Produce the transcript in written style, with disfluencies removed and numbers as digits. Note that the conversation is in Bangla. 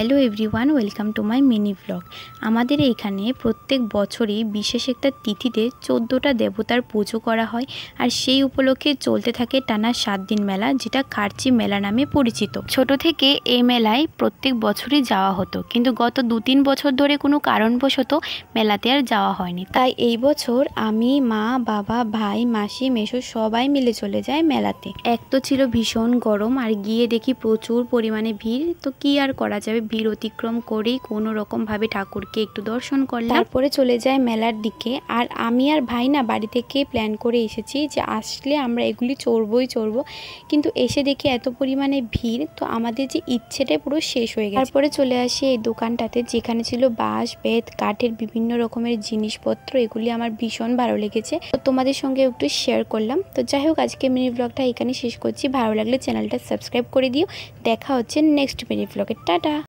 Hello everyone, welcome to my mini blog. আমাদের এইখানে প্রত্যেক বছরই বিশেষ একটা তিথিতে 14টা দেবতার পুজো করা হয়, আর সেই উপলক্ষে চলতে থাকে টানা 7 দিন মেলা, যেটা খার্চি মেলা নামে পরিচিত। ছোট থেকে এই মেলায় প্রত্যেক বছরই যাওয়া হতো, কিন্তু গত 2-3 বছর ধরে কোনো কারণবশত মেলাতে আর যাওয়া হয়নি। তাই এই বছর আমি, মা, বাবা, ভাই, মাসি, মেসো সবাই মিলে চলে যায় মেলাতে। এক তো ছিল ভীষণ গরম, আর গিয়ে দেখি প্রচুর পরিমাণে ভিড়। তো কি আর করা যাবে, ভিড় অতিক্রম করেই কোনো রকম ভাবে ঠাকুরকে একটু দর্শন করলাম, তারপরে চলে যায় মেলার দিকে। আর আমি আর ভাই না বাড়ি থেকে প্ল্যান করে এসেছি যে আসলে আমরা এগুলি চড়বো, কিন্তু এসে দেখি এত পরিমাণে ভিড়, তো আমাদের যে ইচ্ছেটাই পুরো শেষ হয়ে গেছে। তারপরে চলে আসি এই দোকানটাতে, যেখানে ছিল বাঁশ, বেত, কাঠের বিভিন্ন রকমের জিনিসপত্র। এগুলি আমার ভীষণ ভালো লেগেছে, তো তোমাদের সঙ্গে একটু শেয়ার করলাম। তো যাই হোক, আজকে মিনি ব্লগটা এখানে শেষ করছি। ভালো লাগলে চ্যানেলটা সাবস্ক্রাইব করে দিও। দেখা হচ্ছে নেক্সট মিনি ব্লগে। টাটা।